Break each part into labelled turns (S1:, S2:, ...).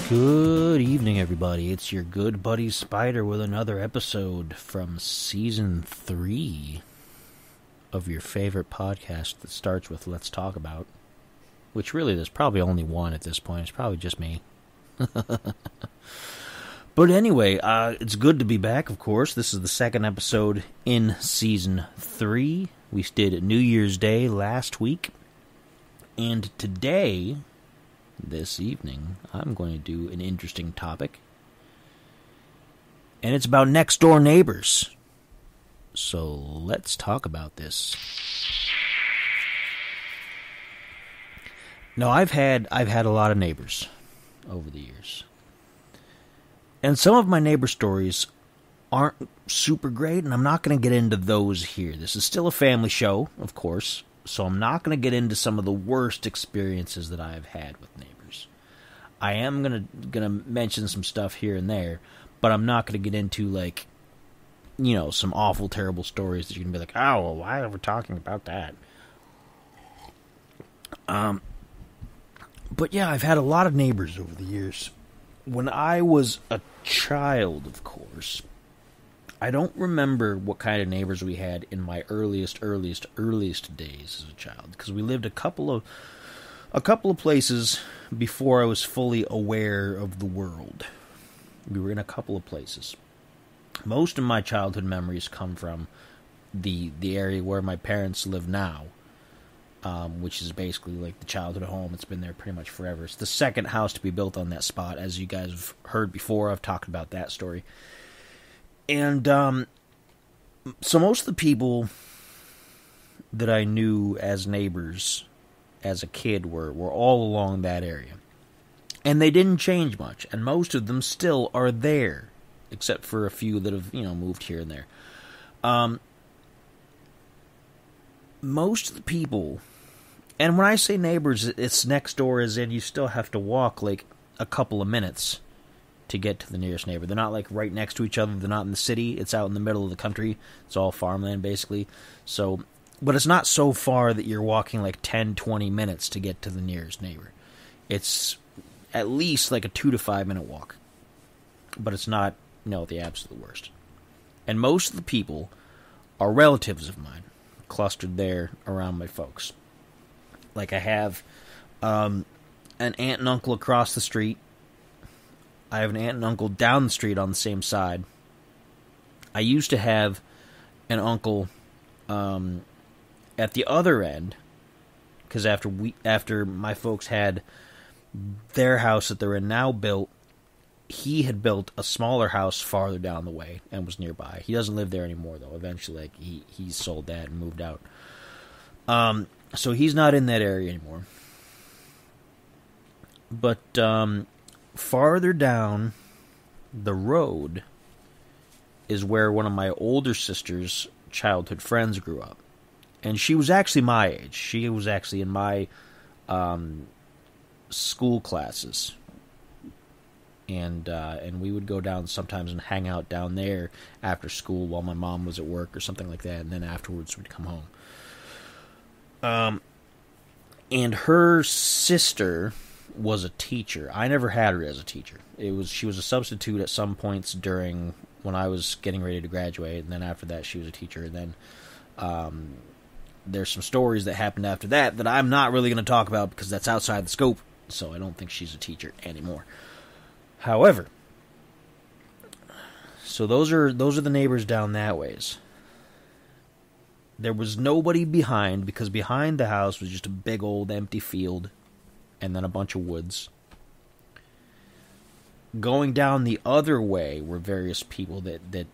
S1: Good evening, everybody. It's your good buddy Spider with another episode from Season 3 of your favorite podcast that starts with Let's Talk About. Which really, there's probably only one at this point. It's probably just me. But anyway, it's good to be back, of course. This is the second episode in Season 3. We did New Year's Day last week. And today, this evening, I'm going to do an interesting topic. And it's about next-door neighbors. So let's talk about this. Now, I've had a lot of neighbors over the years. And some of my neighbor stories aren't super great, and I'm not going to get into those here. This is still a family show, of course, so I'm not going to get into some of the worst experiences that I've had with neighbors. I am gonna mention some stuff here and there, but I'm not going to get into, like, you know, some awful, terrible stories that you're going to be like, oh, well, why are we talking about that? But yeah, I've had a lot of neighbors over the years. When I was a child, of course, I don't remember what kind of neighbors we had in my earliest days as a child, because we lived a couple of places before I was fully aware of the world. We were in a couple of places. Most of my childhood memories come from the area where my parents live now. Which is basically like the childhood home. It's been there pretty much forever. It's the second house to be built on that spot. As you guys have heard before, I've talked about that story. And so most of the people that I knew as neighbors as a kid were all along that area. And they didn't change much. And most of them still are there, except for a few that have, moved here and there. Most of the people, and when I say neighbors, it's next door as in you still have to walk like a couple of minutes to get to the nearest neighbor. They're not like right next to each other. They're not in the city. It's out in the middle of the country. It's all farmland basically. So, but it's not so far that you're walking like 10, 20 minutes to get to the nearest neighbor. It's at least like a 2 to 5 minute walk. But it's not, the absolute worst. And most of the people are relatives of mine, clustered there around my folks. Like I have an aunt and uncle across the street. I have an aunt and uncle down the street on the same side. I used to have an uncle at the other end, because after my folks had their house that they're in now built, he had built a smaller house farther down the way and was nearby. He doesn't live there anymore, though. Eventually, he sold that and moved out. So he's not in that area anymore. But farther down the road is where one of my older sister's childhood friends grew up. And she was actually my age. She was actually in my school classes. And we would go down sometimes and hang out down there after school while my mom was at work or something like that, and then afterwards we'd come home. And her sister was a teacher. I never had her as a teacher. She was a substitute at some points during when I was getting ready to graduate, and then after that she was a teacher. And then there's some stories that happened after that I'm not really going to talk about because that's outside the scope, so I don't think she's a teacher anymore. However, so those are the neighbors down that ways. There was nobody behind, because behind the house was just a big old empty field and then a bunch of woods. Going down the other way were various people that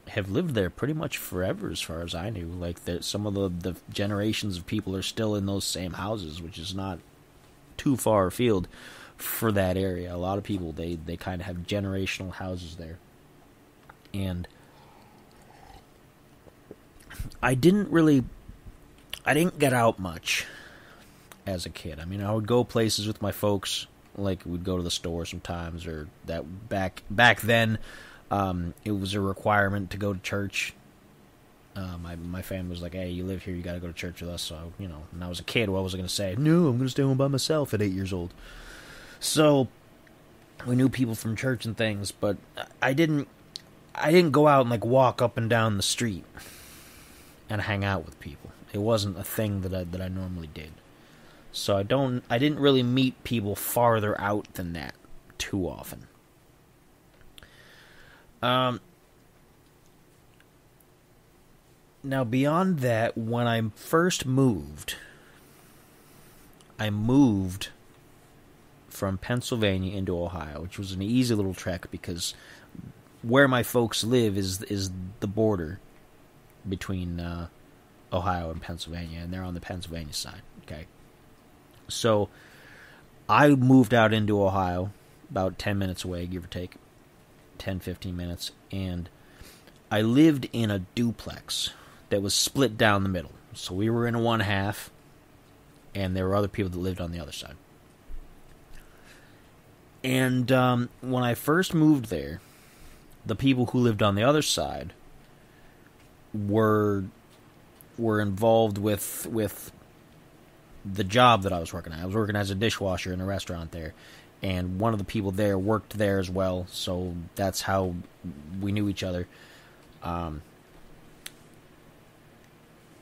S1: have lived there pretty much forever as far as I knew. Like some of the generations of people are still in those same houses, which is not too far afield for that area. A lot of people, they kind of have generational houses there. And I didn't get out much as a kid. I mean, I would go places with my folks, like we'd go to the store sometimes, or that back then, it was a requirement to go to church. My family was like, hey, you live here, you gotta go to church with us. So, when I was a kid, what was I gonna say? No, I'm gonna stay home by myself at 8 years old. So, we knew people from church and things, but I didn't go out and like walk up and down the street and hang out with people. It wasn't a thing that I normally did. So I didn't really meet people farther out than that too often. Now beyond that, when I first moved, I moved from Pennsylvania into Ohio, which was an easy little trek because where my folks live is the border between Ohio and Pennsylvania, and they're on the Pennsylvania side. Okay, so I moved out into Ohio, about 10 minutes away, give or take, 10, 15 minutes, and I lived in a duplex that was split down the middle. So we were in one half, and there were other people that lived on the other side. And when I first moved there, the people who lived on the other side were involved with the job that I was working at. I was working as a dishwasher in a restaurant there, and one of the people there worked there as well, so that's how we knew each other. And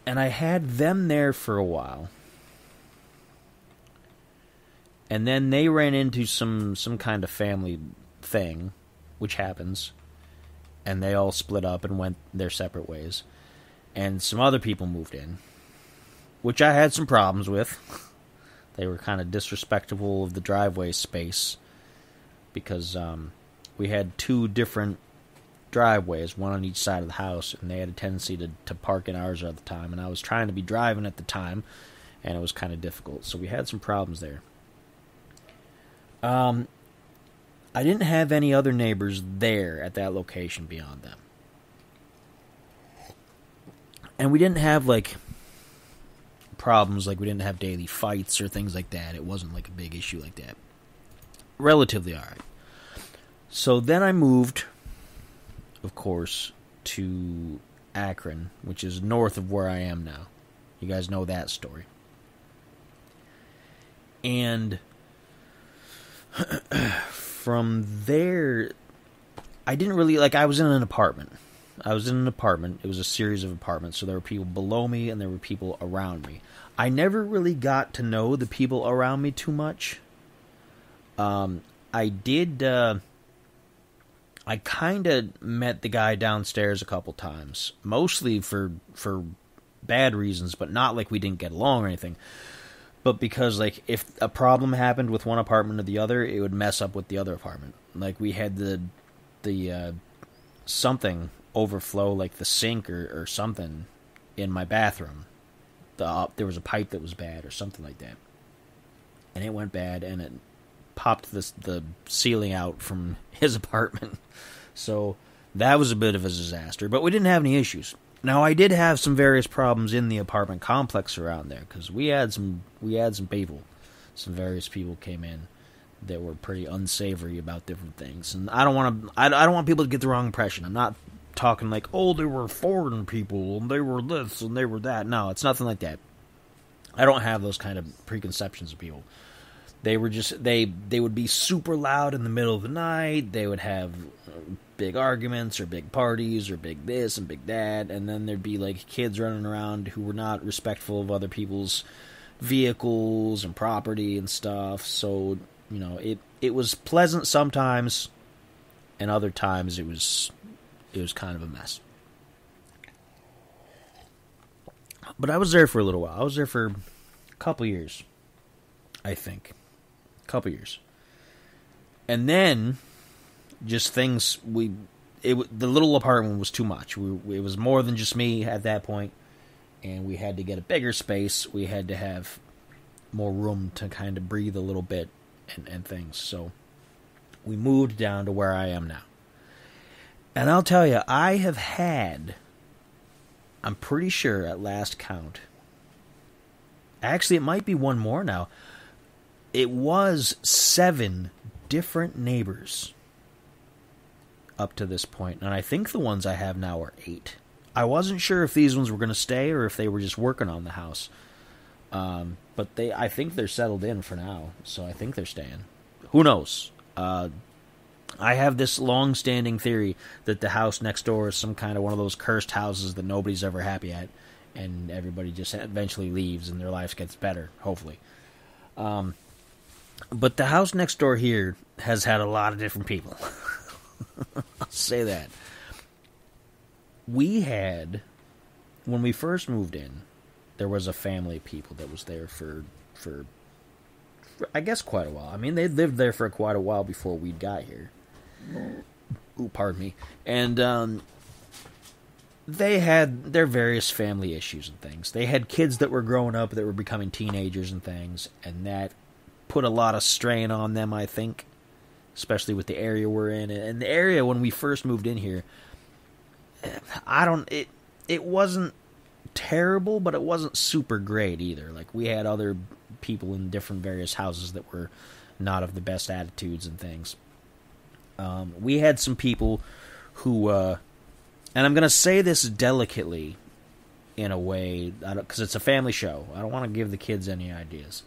S1: I had them there for a while. And then they ran into some kind of family thing, which happens, and they all split up and went their separate ways. And some other people moved in, which I had some problems with. They were kind of disrespectful of the driveway space, because we had two different driveways, one on each side of the house, and they had a tendency to park in ours at the time, and I was trying to be driving at the time, and it was kind of difficult. So we had some problems there. I didn't have any other neighbors there at that location beyond them. And we didn't have, like, problems, like we didn't have daily fights or things like that. It wasn't, like, a big issue like that. Relatively alright. So then I moved, of course, to Akron, which is north of where I am now. You guys know that story. And from there, I didn't really, like, I was in an apartment. It was a series of apartments, so there were people below me and there were people around me. I never really got to know the people around me too much. I kind of met the guy downstairs a couple times, mostly for bad reasons, but not like we didn't get along or anything. But because, like, if a problem happened with one apartment or the other, it would mess up with the other apartment. Like, we had the something overflow, like the sink or something, in my bathroom. There was a pipe that was bad or something like that. And it went bad, and it popped the ceiling out from his apartment. So that was a bit of a disaster. But we didn't have any issues. Now, I did have some various problems in the apartment complex around there, because we had some people. Some various people came in that were pretty unsavory about different things. And I don't want people to get the wrong impression. I'm not talking like, oh, they were foreign people, and they were this, and they were that. No, it's nothing like that. I don't have those kind of preconceptions of people. They were just, they would be super loud in the middle of the night. They would have big arguments or big parties or big this and big that. And then there'd be like kids running around who were not respectful of other people's vehicles and property and stuff. So, you know, it was pleasant sometimes, and other times it was kind of a mess. But I was there for a little while. I was there for a couple years, I think. Couple years, and then just things the little apartment was too much. It was more than just me at that point, and we had to get a bigger space. We had to have more room to kind of breathe a little bit and things. So we moved down to where I am now. And I'll tell you, I have had, I'm pretty sure at last count, actually it might be one more now, it was 7 different neighbors up to this point, and I think the ones I have now are 8. I wasn't sure if these ones were going to stay or if they were just working on the house. But I think they're settled in for now, so I think they're staying. Who knows? I have this long-standing theory that the house next door is some kind of one of those cursed houses that nobody's ever happy at, and everybody just eventually leaves and their life gets better, hopefully. But the house next door here has had a lot of different people. I'll say that. We had, when we first moved in, there was a family of people that was there for I guess quite a while. I mean, they lived there for quite a while before we got here. Ooh, pardon me. And they had their various family issues and things. They had kids that were growing up that were becoming teenagers and things, and that put a lot of strain on them, I think, especially with the area we're in. And the area when we first moved in here, it wasn't terrible, but it wasn't super great either. Like, we had other people in different various houses that were not of the best attitudes and things. We had some people who, and I'm going to say this delicately in a way, because it's a family show. I don't want to give the kids any ideas.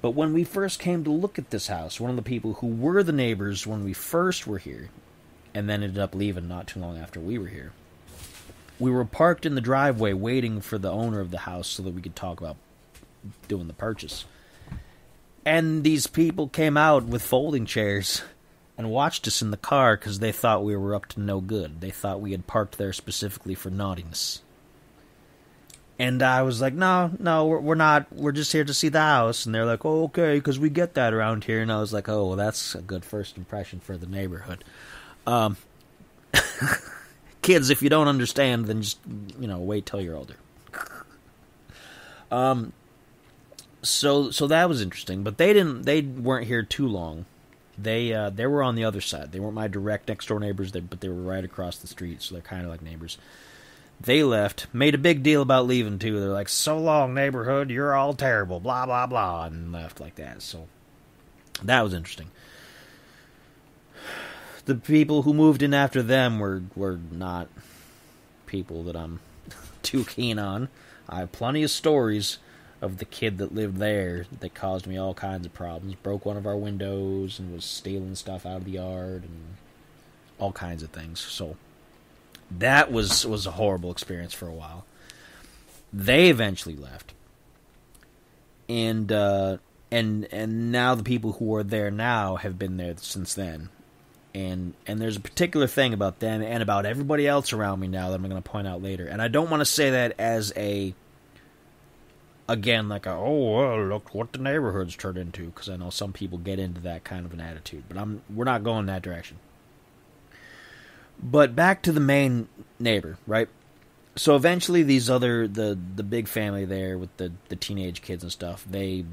S1: But when we first came to look at this house, one of the people who were the neighbors when we first were here, and then ended up leaving not too long after we were here, we were parked in the driveway waiting for the owner of the house so that we could talk about doing the purchase. And these people came out with folding chairs and watched us in the car because they thought we were up to no good. They thought we had parked there specifically for naughtiness. And I was like, no, we're not. We're just here to see the house. And they're like, oh, okay, because we get that around here. And I was like, oh, well, that's a good first impression for the neighborhood. Kids, if you don't understand, then just, wait till you're older. So that was interesting. But they weren't here too long. They were on the other side. They weren't my direct next door neighbors, but they were right across the street, so they're kind of like neighbors. They left, made a big deal about leaving too. They're like, so long neighborhood, you're all terrible, blah, blah, blah, and left like that. So that was interesting. The people who moved in after them were not people that I'm too keen on. I have plenty of stories of the kid that lived there that caused me all kinds of problems. Broke one of our windows and was stealing stuff out of the yard and all kinds of things. So that was a horrible experience for a while. They eventually left. And now the people who are there now have been there since then. And there's a particular thing about them and about everybody else around me now that I'm going to point out later. And I don't want to say that as look what the neighborhood's turned into, because I know some people get into that kind of an attitude. But we're not going that direction. But back to the main neighbor, right? So eventually the big family there with the teenage kids and stuff, they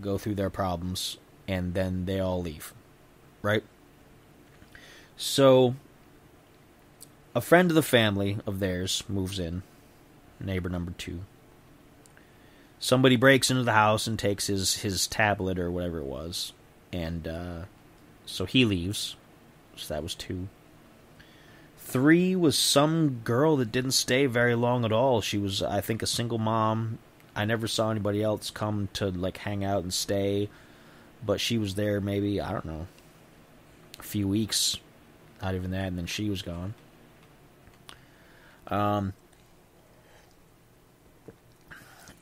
S1: go through their problems and then they all leave, right? So a friend of the family of theirs moves in, neighbor number 2. Somebody breaks into the house and takes his tablet or whatever it was, and so he leaves. So that was 2. 3 was some girl that didn't stay very long at all. She was, I think, a single mom. I never saw anybody else come to, hang out and stay. But she was there maybe, I don't know, a few weeks. Not even that, and then she was gone.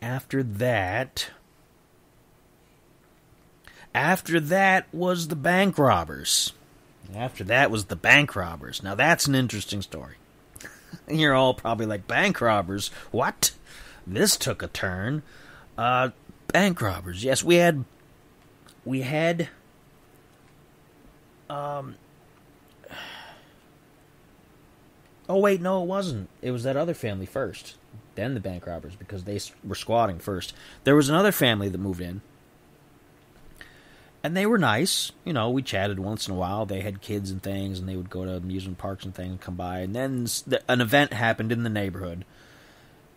S1: After that was the bank robbers. Now that's an interesting story. You're all probably like, bank robbers? What? This took a turn. Bank robbers. Yes, we had oh wait, no, it wasn't. It was that other family first. Then the bank robbers, because they were squatting first. There was another family that moved in. And they were nice. We chatted once in a while. They had kids and things, and they would go to amusement parks and things and come by. And then an event happened in the neighborhood,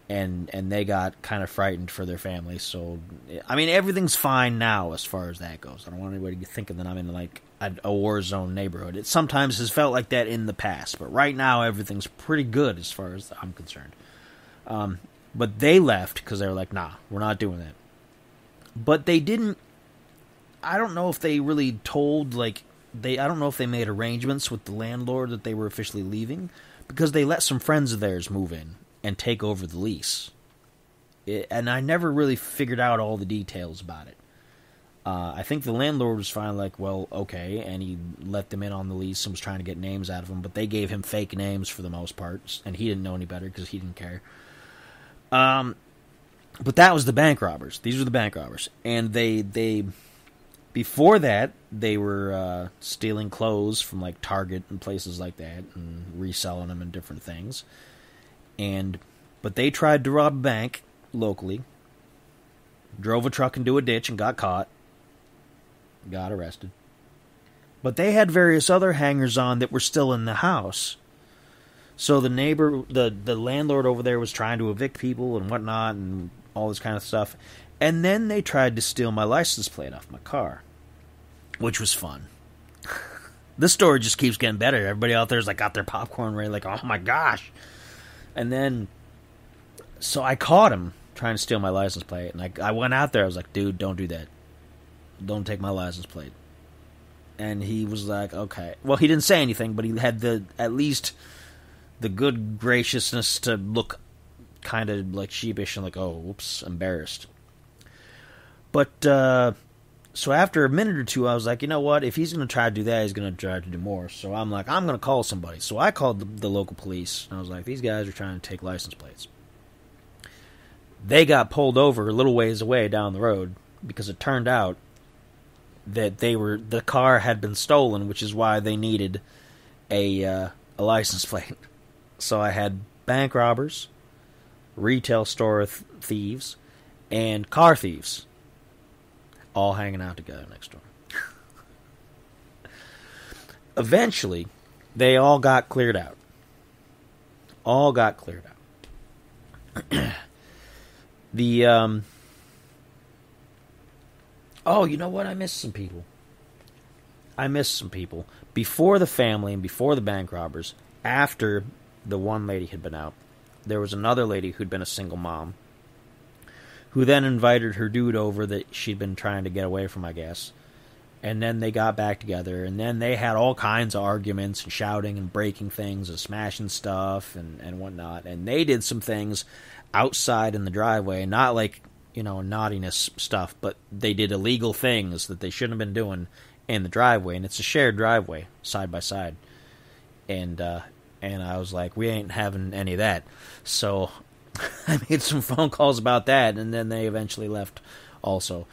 S1: and they got kind of frightened for their family. So, I mean, everything's fine now as far as that goes. I don't want anybody thinking that I'm in, a war zone neighborhood. It sometimes has felt like that in the past, but right now everything's pretty good as far as I'm concerned. But they left because they were like, nah, we're not doing that. But they didn't... I don't know if they really told, I don't know if they made arrangements with the landlord that they were officially leaving, because they let some friends of theirs move in and take over the lease. And I never really figured out all the details about it. I think the landlord was finally like, well, okay, and he let them in on the lease and was trying to get names out of them, but they gave him fake names for the most part, and he didn't know any better because he didn't care. But that was the bank robbers. These were the bank robbers. And they before that, they were stealing clothes from like Target and places like that and reselling them and different things. But they tried to rob a bank locally, drove a truck into a ditch and got caught, got arrested. But they had various other hangers-on that were still in the house. So the neighbor, the landlord over there was trying to evict people and whatnot and all this kind of stuff. And then they tried to steal my license plate off my car, which was fun. This story just keeps getting better. Everybody out there's like got their popcorn ready, like, oh my gosh. And then, so I caught him trying to steal my license plate. And I went out there, I was like, dude, don't do that. Don't take my license plate. And he was like, okay. Well, he didn't say anything, but he had at least the good graciousness to look kind of like sheepish and like, oh, whoops, embarrassed. But, so after a minute or two, I was like, you know what? If he's going to try to do that, he's going to try to do more. So I'm like, I'm going to call somebody. So I called the local police. And I was like, these guys are trying to take license plates. They got pulled over a little ways away down the road because it turned out that the car had been stolen, which is why they needed a license plate. So I had bank robbers, retail store thieves, and car thieves all hanging out together next door. Eventually, they all got cleared out. Oh, you know what? I missed some people. Before the family and before the bank robbers, after the one lady had been out, there was another lady who'd been a single mom, who then invited her dude over that she'd been trying to get away from, I guess. And then they got back together, and then they had all kinds of arguments and shouting and breaking things and smashing stuff and whatnot. And they did some things outside in the driveway, not like, naughtiness stuff, but they did illegal things that they shouldn't have been doing in the driveway. And it's a shared driveway, side by side. And I was like, we ain't having any of that. So I made some phone calls about that, and then they eventually left also.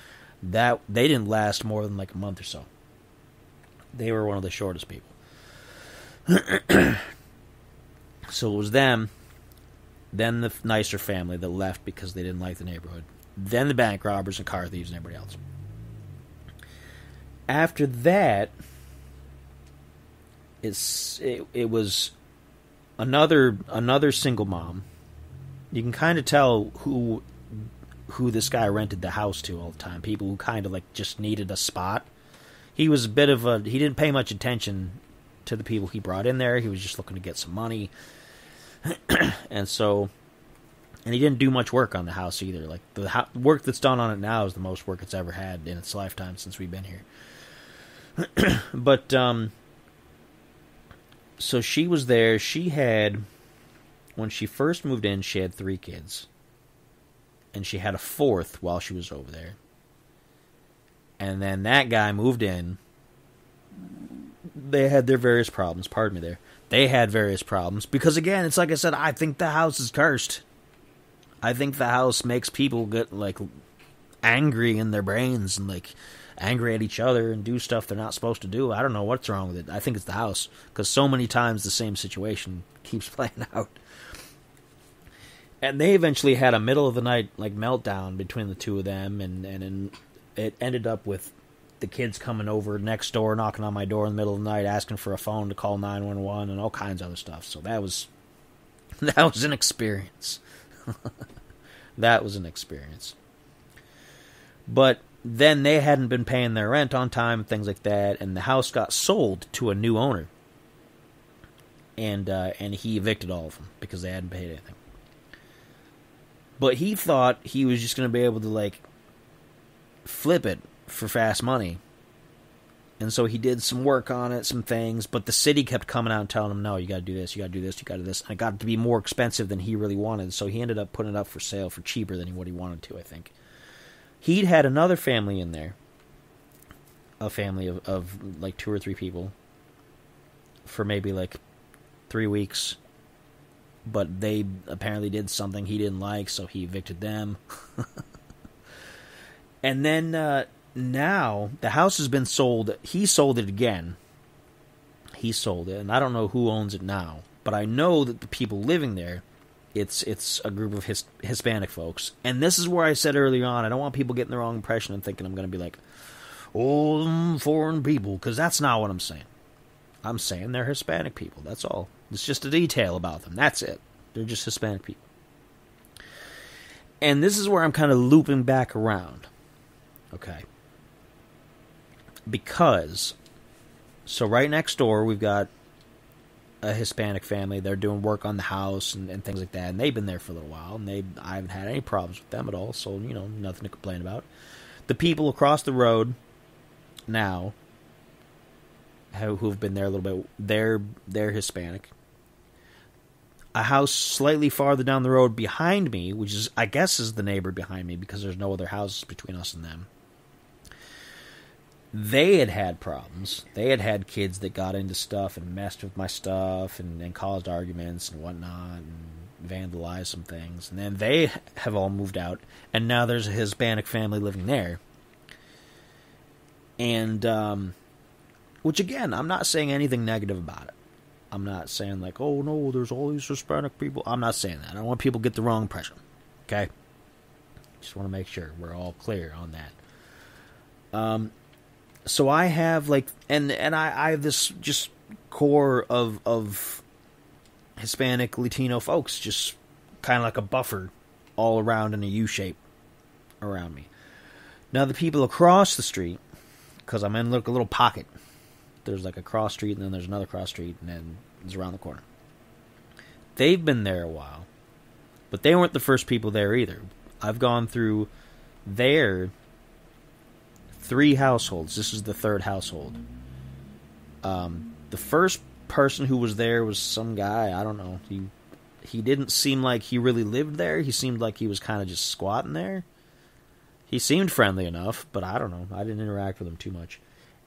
S1: That they didn't last more than like a month or so. They were one of the shortest people. So it was them, then the nicer family that left because they didn't like the neighborhood, then the bank robbers and car thieves and everybody else. After that, it was another single mom. You can kind of tell who this guy rented the house to all the time. People who kind of like just needed a spot. He was he didn't pay much attention to the people he brought in there. He was just looking to get some money. And he didn't do much work on the house either. Like the work that's done on it now is the most work it's ever had in its lifetime since we've been here. But, so she was there. When she first moved in, she had 3 kids. And she had a 4th while she was over there. And then that guy moved in. They had their various problems. Pardon me there. They had various problems. Because again, it's like I said, I think the house is cursed. I think the house makes people get, like, angry in their brains and, like, angry at each other and do stuff they're not supposed to do. I don't know what's wrong with it. I think it's the house. Because so many times the same situation keeps playing out. And they eventually had a middle-of-the-night, like, meltdown between the two of them. And it ended up with the kids coming over next door, knocking on my door in the middle of the night, asking for a phone to call 911 and all kinds of other stuff. So that was an experience. That was an experience. But then they hadn't been paying their rent on time, things like that, and the house got sold to a new owner. And he evicted all of them because they hadn't paid anything. But he thought he was just going to be able to, like, flip it for fast money And so he did some work on it, some things, but the city kept coming out and telling him, no, you got to do this, you got to do this, you got to do this. And it got to be more expensive than he really wanted, so he ended up putting it up for sale for cheaper than what he wanted to, I think. He'd had another family in there, a family of like 2 or 3 people, for maybe like 3 weeks, but they apparently did something he didn't like, so he evicted them. And then now the house has been sold. He sold it again. He sold it, and I don't know who owns it now, but I know that the people living there, it's a group of Hispanic folks. And this is where I said early on, I don't want people getting the wrong impression and thinking I'm going to be like, oh, foreign people, because that's not what I'm saying. I'm saying they're Hispanic people, that's all. It's just a detail about them, that's it. They're just Hispanic people. And this is where I'm kind of looping back around. Okay. Because, so right next door, we've got a Hispanic family. They're doing work on the house and things like that. And they've been there for a little while. And I haven't had any problems with them at all. So, nothing to complain about. The people across the road now, who've been there a little bit, they're Hispanic. A house slightly farther down the road behind me, which is, I guess, is the neighbor behind me because there's no other houses between us and them. They had problems. They had kids that got into stuff and messed with my stuff and caused arguments and whatnot and vandalized some things. And then they have all moved out, and now there's a Hispanic family living there. And, which again, I'm not saying anything negative about it. I'm not saying like, oh no, there's all these Hispanic people. I'm not saying that. I don't want people to get the wrong impression. Okay? Just want to make sure we're all clear on that. So I have like, and I have this just core of Hispanic Latino folks, just kind of like a buffer all around in a U shape around me. Now the people across the street, because I'm in like a little pocket. There's like a cross street, and then there's another cross street, and then it's around the corner. They've been there a while, but they weren't the first people there either. I've gone through their 3 households. This is the 3rd household. The first person who was there was some guy, I don't know. He didn't seem like he really lived there. He seemed like he was kind of just squatting there. He seemed friendly enough, but I don't know. I didn't interact with him too much.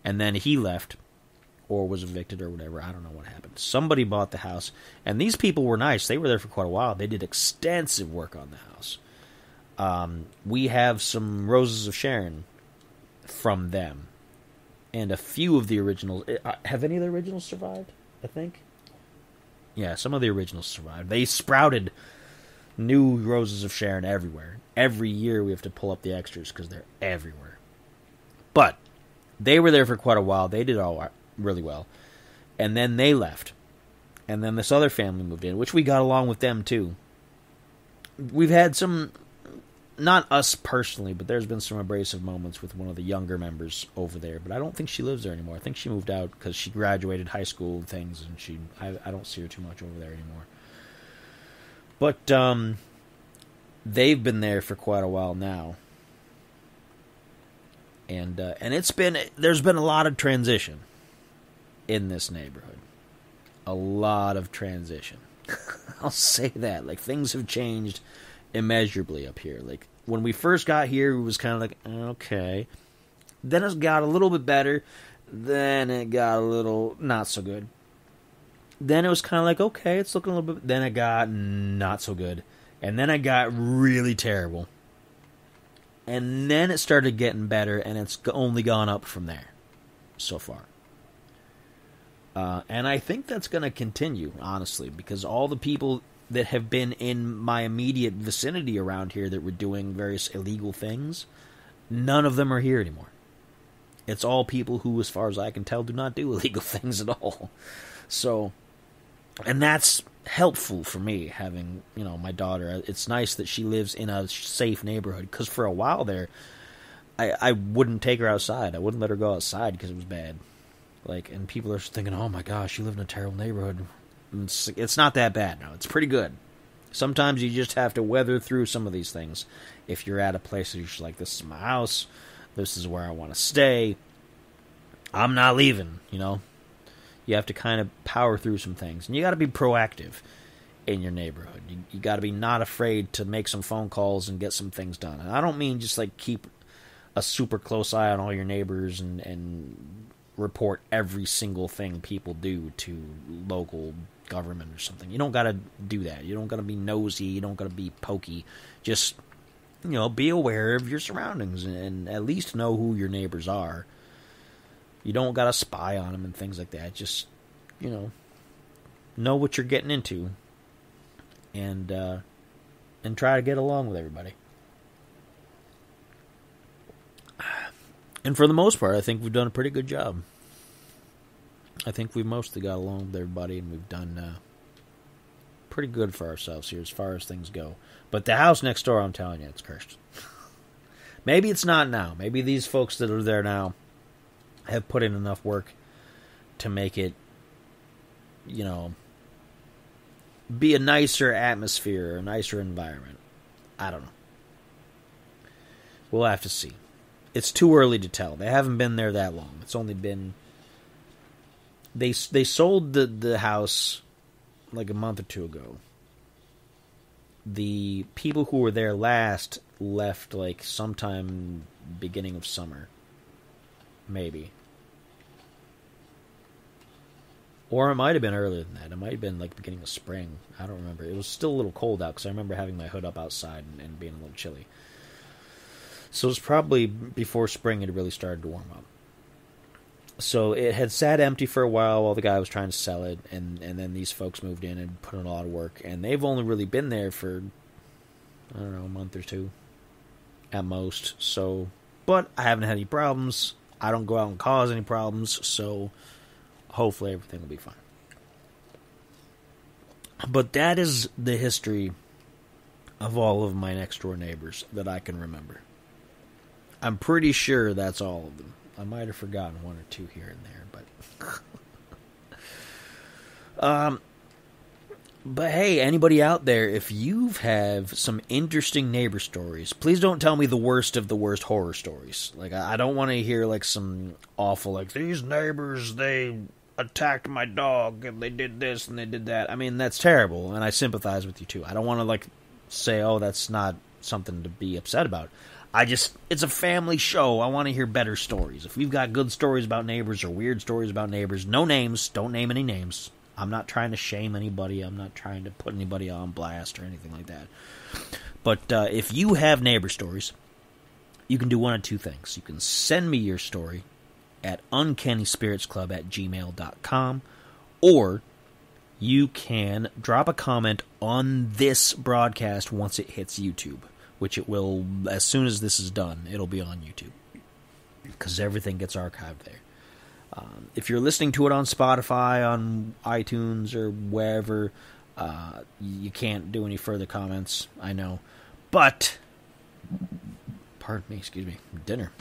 S1: And then he left, or was evicted or whatever. I don't know what happened. Somebody bought the house, and these people were nice. They were there for quite a while. They did extensive work on the house. We have some Roses of Sharon from them, and a few of the originals. Have any of the originals survived? I think. Yeah, some of the originals survived. They sprouted new Roses of Sharon everywhere. Every year we have to pull up the extras because they're everywhere. But they were there for quite a while. They did all really well. And then they left. And then this other family moved in, which we got along with them too. We've had some, not us personally, but there's been some abrasive moments with one of the younger members over there. But I don't think she lives there anymore. I think she moved out because she graduated high school and things, and I don't see her too much over there anymore. But they've been there for quite a while now. And there's been a lot of transition in this neighborhood. A lot of transition. I'll say that. Like, things have changed immeasurably up here. Like, when we first got here, it was kind of like, okay. Then it got a little bit better. Then it got a little not so good. Then it was kind of like, okay, it's looking a little bit. Then it got not so good. And then it got really terrible. And then it started getting better, and it's only gone up from there so far. And I think that's going to continue, honestly, because all the people that have been in my immediate vicinity around here that were doing various illegal things, none of them are here anymore. It's all people who, as far as I can tell, do not do illegal things at all. So, and that's helpful for me, having, my daughter. It's nice that she lives in a safe neighborhood, because for a while there, I wouldn't take her outside. I wouldn't let her go outside because it was bad. Like, and people are thinking, oh my gosh, you live in a terrible neighborhood. It's not that bad, no. It's pretty good. Sometimes you just have to weather through some of these things. If you're at a place that you're just like, this is my house, this is where I want to stay, I'm not leaving, you know. You have to kind of power through some things. And you got to be proactive in your neighborhood. You got to be not afraid to make some phone calls and get some things done. And I don't mean just like keep a super close eye on all your neighbors and report every single thing people do to local government or something. You don't got to do that. You don't got to be nosy. You don't got to be pokey. Just, you know, be aware of your surroundings and at least know who your neighbors are. You don't got to spy on them and things like that. Just, you know what you're getting into and try to get along with everybody. And for the most part, I think we've done a pretty good job. I think we've mostly got along with everybody, and we've done pretty good for ourselves here as far as things go. But the house next door, I'm telling you, it's cursed. Maybe it's not now. Maybe these folks that are there now have put in enough work to make it, you know, be a nicer atmosphere, a nicer environment. I don't know. We'll have to see. It's too early to tell. They haven't been there that long. It's only been... They sold the house like a month or two ago. The people who were there last left like sometime beginning of summer. Maybe. Or it might have been earlier than that. It might have been like beginning of spring. I don't remember. It was still a little cold out because I remember having my hood up outside and being a little chilly. So it was probably before spring it really started to warm up. So it had sat empty for a while the guy was trying to sell it, and then these folks moved in and put in a lot of work. And they've only really been there for, I don't know, a month or two at most. So, but I haven't had any problems. I don't go out and cause any problems, so hopefully everything will be fine. But that is the history of all of my next-door neighbors that I can remember. I'm pretty sure that's all of them. I might have forgotten one or two here and there, but... But hey, anybody out there, if you have some interesting neighbor stories, please don't tell me the worst of the worst horror stories. Like, I don't want to hear, like, some awful, like, these neighbors, they attacked my dog, and they did this, and they did that. I mean, that's terrible, and I sympathize with you, too. I don't want to, like, say, oh, that's not something to be upset about. It's a family show. I want to hear better stories. If we've got good stories about neighbors or weird stories about neighbors, no names, don't name any names. I'm not trying to shame anybody. I'm not trying to put anybody on blast or anything like that. But if you have neighbor stories, you can do one of two things. You can send me your story at uncannyspiritsclub@gmail.com, or you can drop a comment on this broadcast once it hits YouTube, which it will, as soon as this is done, it'll be on YouTube, because everything gets archived there. If you're listening to it on Spotify, on iTunes, or wherever, you can't do any further comments, I know. But, pardon me, excuse me, dinner.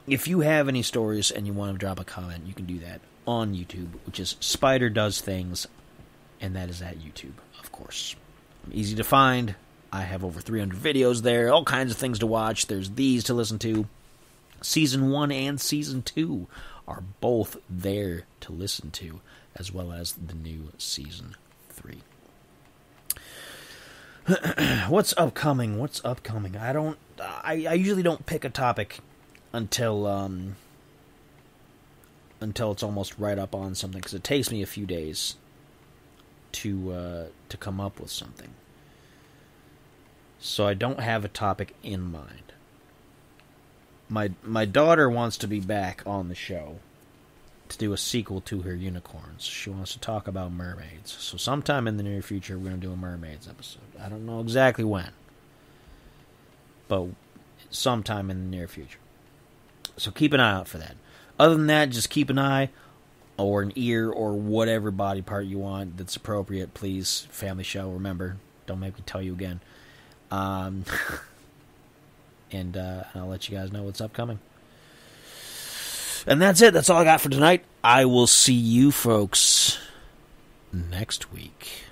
S1: If you have any stories and you want to drop a comment, you can do that on YouTube, which is Spider Does Things, and that is at YouTube, of course. Easy to find. I have over 300 videos there, all kinds of things to watch. There's these to listen to. Season 1 and Season 2 are both there to listen to, as well as the new Season 3. What's upcoming? I usually don't pick a topic until it's almost right up on something, because it takes me a few days to come up with something. So I don't have a topic in mind. My daughter wants to be back on the show to do a sequel to her unicorns. She wants to talk about mermaids. So sometime in the near future, we're going to do a mermaids episode. I don't know exactly when, but sometime in the near future. So keep an eye out for that. Other than that, just keep an eye or an ear or whatever body part you want that's appropriate, please. Family show, remember. Don't make me tell you again. And I'll let you guys know what's upcoming. And that's it. That's all I got for tonight. I will see you folks next week.